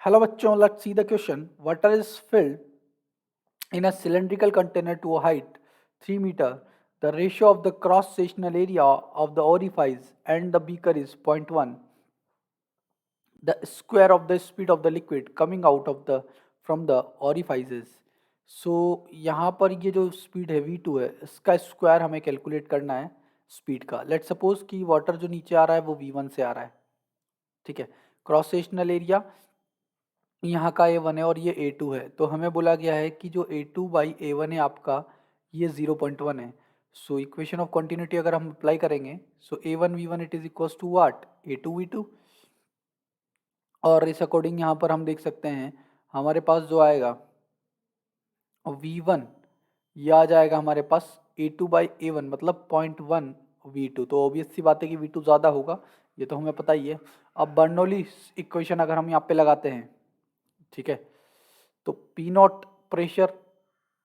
Hello बच्चों, let's see the question. Water is filled in a cylindrical container to a height 3 meter. The ratio of the cross sectional area of the orifice and the beaker is 0.1. The square of the speed of the liquid coming out of the from the orifices. So यहाँ पर ये जो speed है v2 है, इसका square हमें calculate करना है स्पीड का. लेट सपोज कि वाटर जो नीचे आ रहा है वो v1 से आ रहा है. ठीक है. क्रॉस सेक्शनल एरिया यहाँ का A1 है और ये A2 है, तो हमें बोला गया है कि जो A2 बाई A1 है आपका, ये 0.1 है. सो इक्वेशन ऑफ कंटिन्यूटी अगर हम अप्लाई करेंगे, so A1 V1 it is equals to what, A2 V2. और इस अकॉर्डिंग यहाँ पर हम देख सकते हैं हमारे पास जो आएगा V1, ये आ जाएगा हमारे पास A2 बाई A1 मतलब 0.1 V2. तो ऑब्वियस सी बात है कि V2 ज़्यादा होगा, ये तो हमें पता ही है. अब बर्नौली इक्वेशन अगर हम यहाँ पे लगाते हैं, ठीक है, तो P not pressure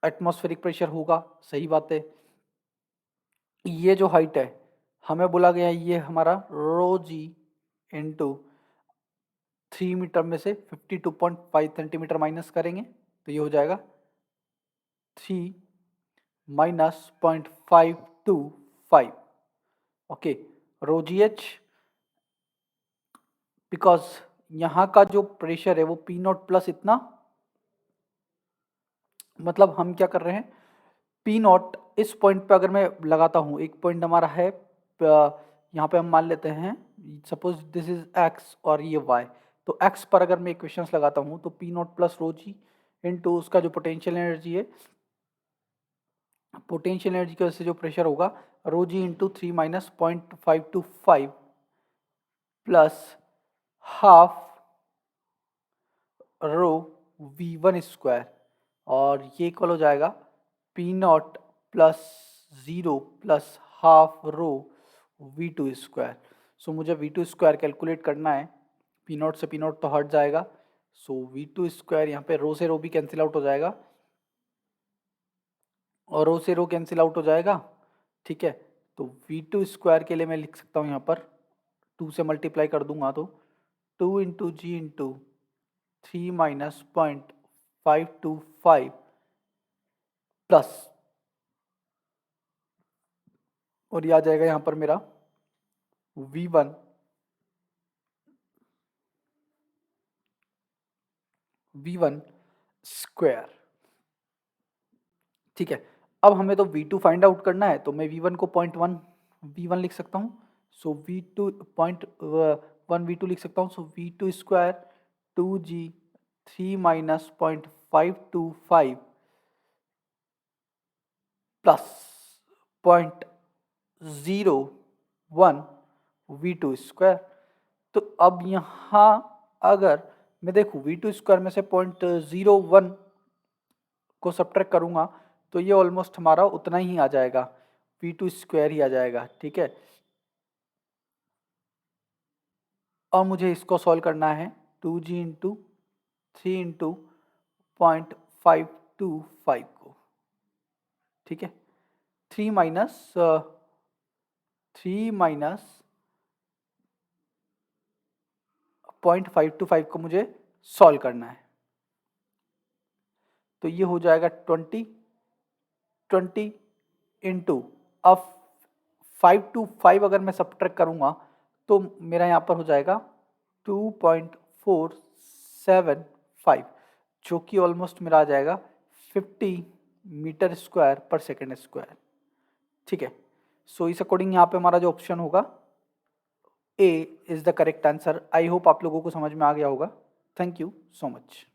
atmospheric pressure होगा, सही बात है. ये जो हाइट है हमें बोला गया है ये हमारा रो जी इंटू 3 मीटर में से 52.5 सेंटीमीटर माइनस करेंगे तो ये हो जाएगा 3 minus 0.525. Okay, row G H, because यहाँ का जो प्रेशर है वो पी नॉट प्लस इतना, मतलब हम क्या कर रहे हैं, पी नॉट इस पॉइंट पे अगर मैं लगाता हूँ, एक पॉइंट हमारा है यहाँ पे हम मान लेते हैं सपोज दिस इज एक्स और ये वाई. तो एक्स पर अगर मैं इक्वेशंस लगाता हूँ तो P naught plus rho g into उसका जो पोटेंशियल एनर्जी है, पोटेंशियल एनर्जी की वजह से जो प्रेशर होगा, rho g into 3 minus 0.525 plus half rho V1 square, और ये इक्वल हो जाएगा P naught plus 0 plus half rho V2 square. So मुझे V2 स्क्वायर कैलकुलेट करना है. पी नॉट से पी नॉट तो हट जाएगा, सो V2 स्क्वायर यहाँ पे रो से रो भी कैंसिल आउट हो जाएगा और रो से रो कैंसिल आउट हो जाएगा. ठीक है, तो V2 स्क्वायर के लिए मैं लिख सकता हूँ यहाँ पर 2 से मल्टीप्लाई कर दूंगा तो 2 इंटू जी इंटू 3 माइनस 0.525 प्लस, और ये आ जाएगा यहाँ पर मेरा V1 स्क्वायर. ठीक है, अब हमें तो V2 फाइंड आउट करना है, तो मैं V1 को 0.1 V1 लिख सकता हूँ. सो V2 0.1 V2 लिख सकता हूँ. सो V2 square 2G 3 minus 0.525 plus 0.01 V2 square. तो अब यहाँ अगर मैं देखूँ V2 स्क्वायर में से 0.01 को सब्ट्रैक्ट करूँगा तो ये ऑलमोस्ट हमारा उतना ही आ जाएगा, V2 स्क्वायर ही आ जाएगा. ठीक है, और मुझे इसको सॉल्व करना है 2G इंटू 3 इंटू 0.525 को. ठीक है, 3 माइनस 0.525 को मुझे सॉल्व करना है. तो ये हो जाएगा 20 इंटू, अब 5 to 5 अगर मैं सब्ट्रैक्ट करूँगा तो मेरा यहाँ पर हो जाएगा 2.475, जो कि ऑलमोस्ट मेरा आ जाएगा 50 मीटर स्क्वायर पर सेकेंड स्क्वायर. ठीक है, सो इस अकॉर्डिंग यहाँ पे हमारा जो ऑप्शन होगा A is the correct answer. I hope आप लोगों को समझ में आ गया होगा. Thank you so much.